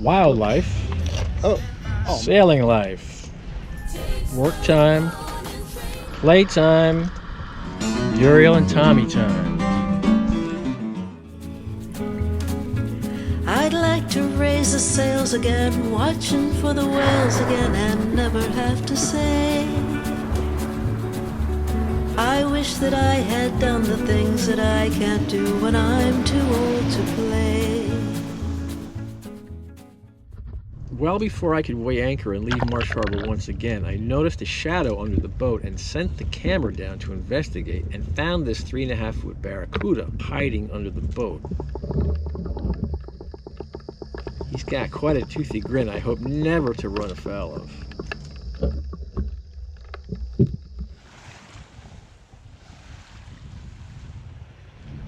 Wildlife. Oh. Sailing life. Work time. Playtime. Muriel and Tommy time. I'd like to raise the sails again, watching for the whales again, and never have to say I wish that I had done the things that I can't do when I'm too old to play. Well before I could weigh anchor and leave Marsh Harbor once again, I noticed a shadow under the boat and sent the camera down to investigate and found this 3.5-foot Baracuda hiding under the boat. He's got quite a toothy grin I hope never to run afoul of.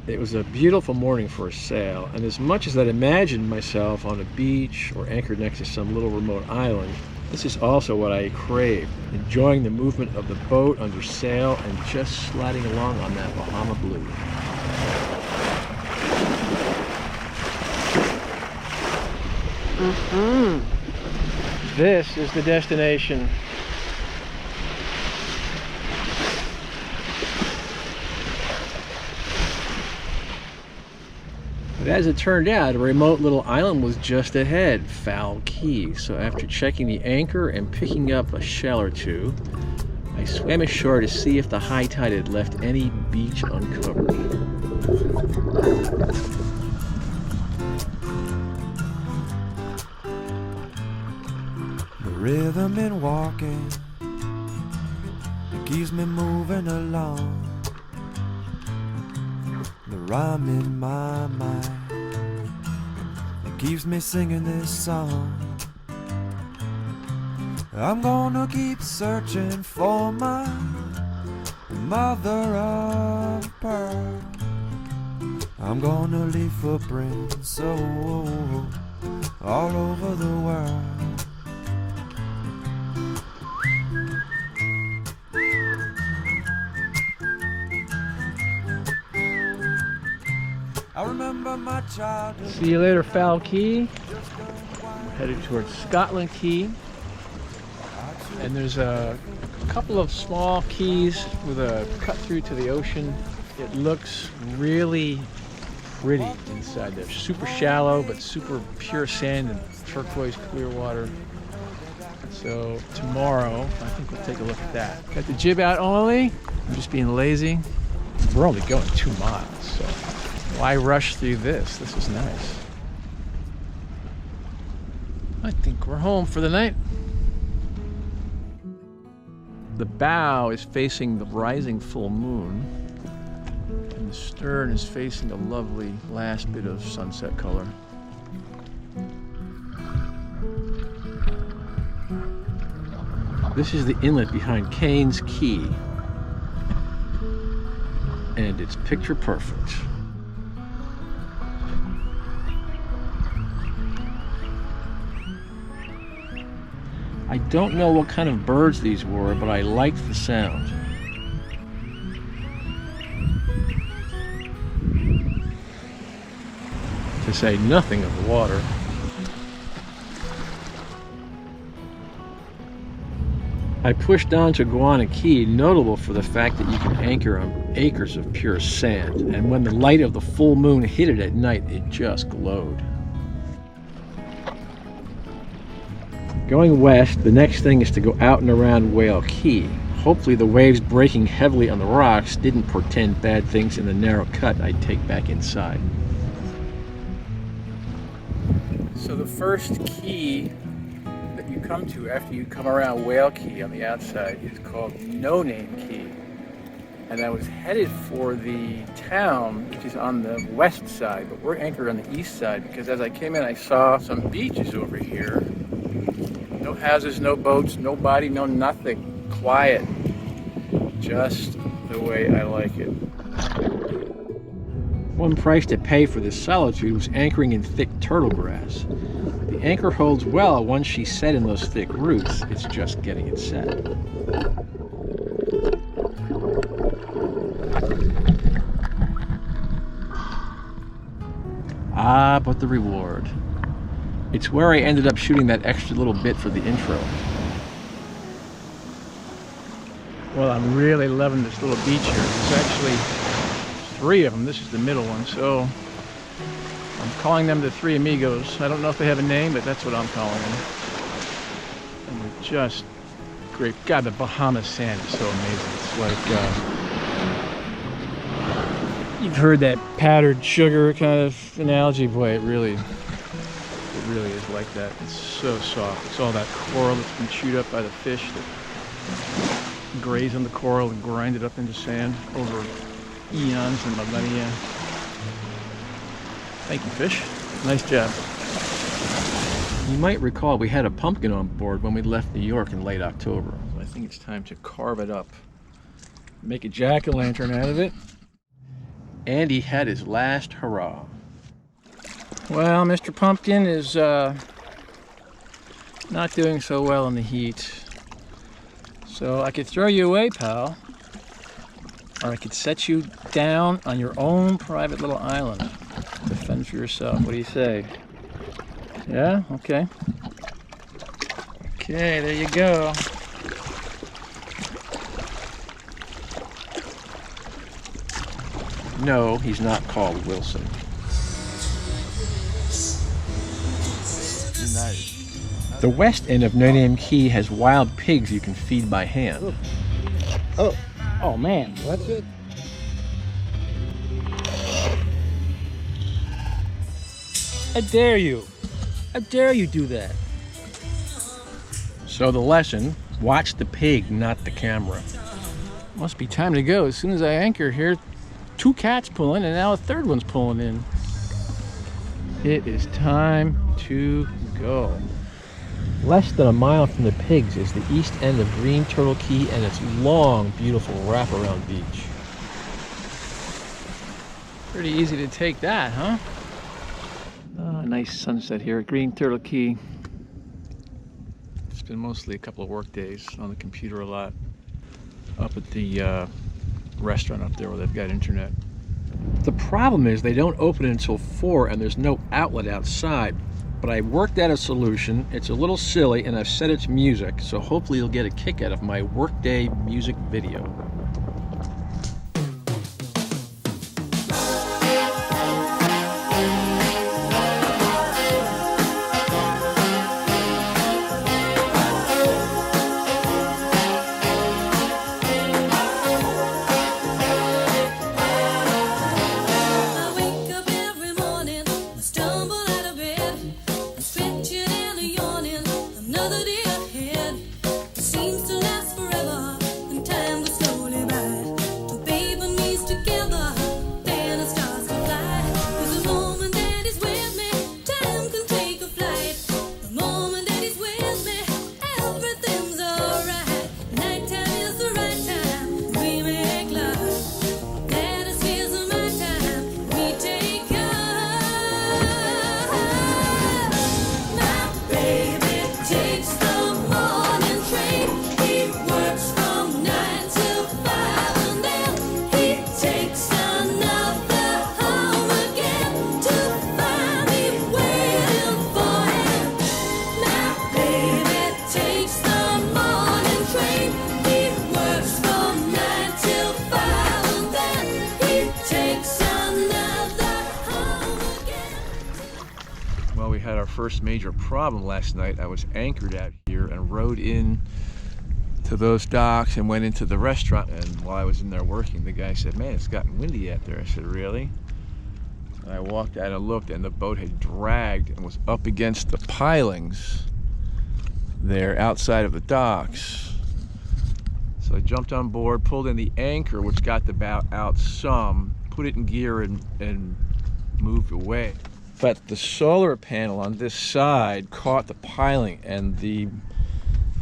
It was a beautiful morning for a sail, and as much as I'd imagined myself on a beach or anchored next to some little remote island, this is also what I crave, enjoying the movement of the boat under sail and just sliding along on that Bahama blue. This is the destination. But as it turned out, a remote little island was just ahead, Foul Key. So after checking the anchor and picking up a shell or two, I swam ashore to see if the high tide had left any beach uncovered. The rhythm in walking, it keeps me moving along. The rhyme in my mind, it keeps me singing this song. I'm gonna keep searching for my mother of pearl. I'm gonna leave footprints so all over the world. I remember my childhood. See you later, Foul Key. We're headed towards Scotland Key. And there's a couple of small keys with a cut through to the ocean. It looks really pretty inside there. Super shallow, but super pure sand and turquoise clear water. So tomorrow, I think we'll take a look at that. Got the jib out only. I'm just being lazy. We're only going 2 miles, so why rush through this? This is nice. I think we're home for the night. The bow is facing the rising full moon, and the stern is facing a lovely last bit of sunset color. This is the inlet behind Kane's Key, and it's picture perfect. I don't know what kind of birds these were, but I liked the sound. To say nothing of the water. I pushed on to Guana Key, notable for the fact that you can anchor on acres of pure sand, and when the light of the full moon hit it at night, it just glowed. Going west, the next thing is to go out and around Whale Key. Hopefully the waves breaking heavily on the rocks didn't portend bad things in the narrow cut I'd take back inside. So the first key that you come to after you come around Whale Key on the outside is called Name Cay. And I was headed for the town, which is on the west side, but we're anchored on the east side because as I came in I saw some beaches over here. No houses, no boats, nobody, no nothing. Quiet. Just the way I like it. One price to pay for this solitude was anchoring in thick turtle grass. The anchor holds well once she's set in those thick roots. It's just getting it set. Ah, but the reward. It's where I ended up shooting that extra little bit for the intro. Well, I'm really loving this little beach here. There's actually 3 of them. This is the middle one, so I'm calling them the 3 Amigos. I don't know if they have a name, but that's what I'm calling them. And they're just great. God, the Bahamas sand is so amazing. It's like, you've heard that powdered sugar kind of analogy. Boy, it really is like that. It's so soft. It's all that coral that's been chewed up by the fish that graze on the coral and grind it up into sand over eons and millennia. Thank you, fish. Nice job. You might recall we had a pumpkin on board when we left New York in late October. So I think it's time to carve it up. Make a jack-o'-lantern out of it. Andy had his last hurrah. Well, Mr. Pumpkin is not doing so well in the heat. So I could throw you away, pal. Or I could set you down on your own private little island to fend for yourself. What do you say? Yeah? Okay. Okay, there you go. No, he's not called Wilson. The west end of Name Cay has wild pigs you can feed by hand. Oh man, that's it. I dare you. How dare you do that? So the lesson, watch the pig, not the camera. Must be time to go. As soon as I anchor here, 2 cats pulling and now a 3rd one's pulling in. It is time to go. Less than a mile from the pigs is the east end of Green Turtle Cay and its long, beautiful wraparound beach. Pretty easy to take that, huh? Nice sunset here at Green Turtle Cay. It's been mostly a couple of work days on the computer a lot. Up at the restaurant up there where they've got internet. The problem is they don't open until 4 and there's no outlet outside. But I worked out a solution. It's a little silly and I've set it to music, so hopefully you'll get a kick out of my workday music video. First major problem last night. I was anchored out here and rode in to those docks and went into the restaurant, and while I was in there working, the guy said, "Man, it's gotten windy out there." I said, "Really?" And I walked out and looked, and the boat had dragged and was up against the pilings there outside of the docks. So I jumped on board, pulled in the anchor, which got the boat out some, put it in gear and moved away. But the solar panel on this side caught the piling and the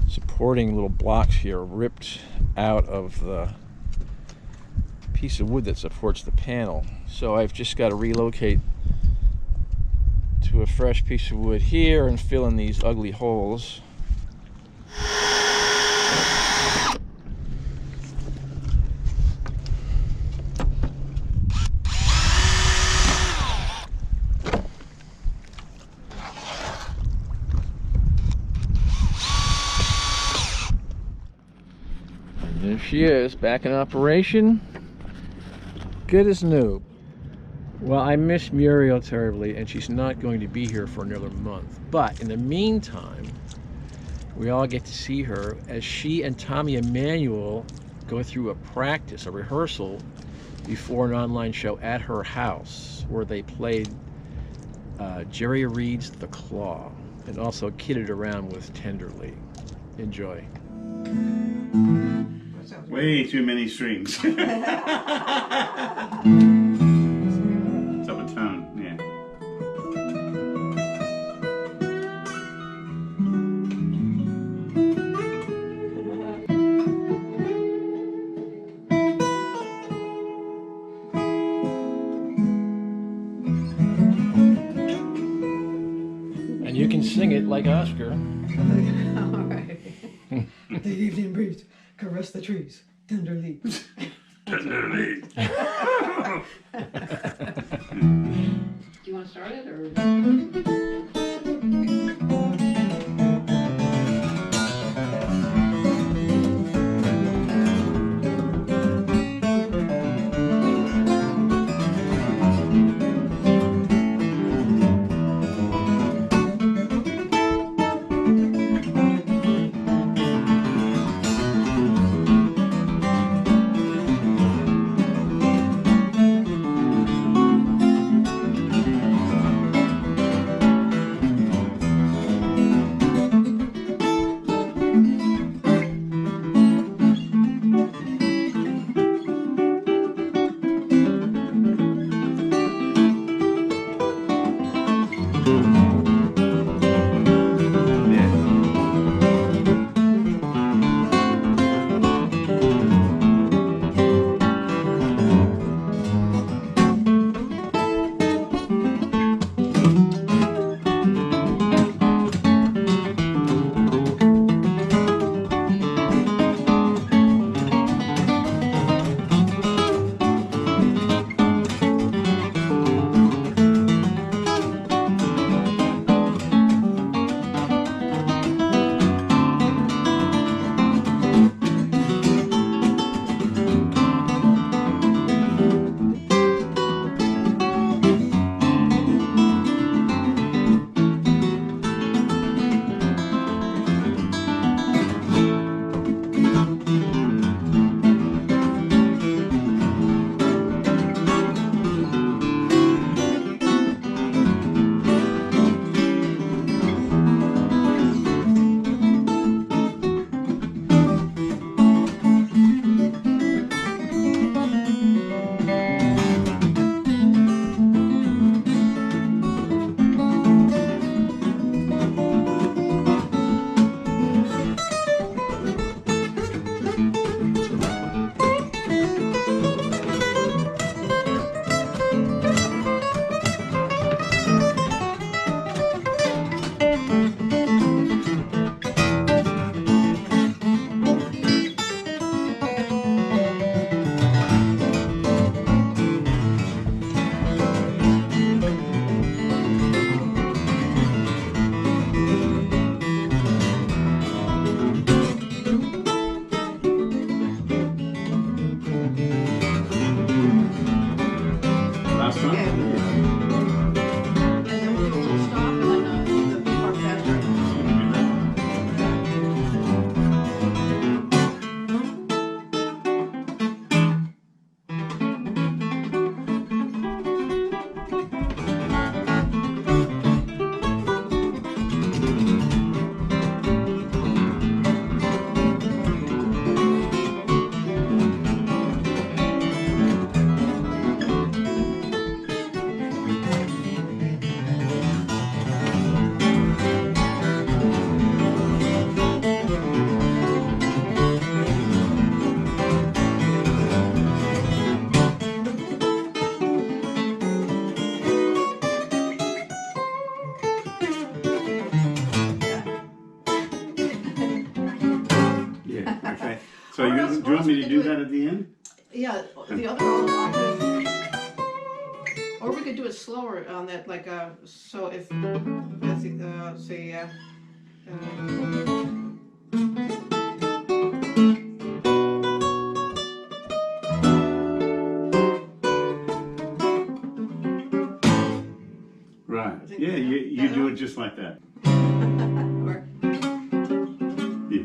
supporting little blocks here ripped out of the piece of wood that supports the panel. So I've just got to relocate to a fresh piece of wood here and fill in these ugly holes. she is, back in operation. Good as new. Well, I miss Muriel terribly, and she's not going to be here for another month. But in the meantime, we all get to see her as she and Tommy Emmanuel go through a rehearsal, before an online show at her house, where they played Jerry Reed's The Claw, and also kidded around with Tenderly. Enjoy. Way too many strings. It's up a tone, yeah. And you can sing it like Oscar. All right. The evening breeze caress the trees tenderly. Tenderly. Do you want to start it or? So do you want me to do that at the end? Yeah, the other octave. Or we could do it slower on that, like, so if, let's see, say, Right. I think Yeah, that- you that do one? it just like that. Or, Yeah.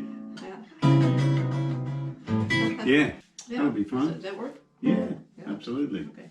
yeah. That would be fun. Does that work? Yeah, Yeah. absolutely. Okay.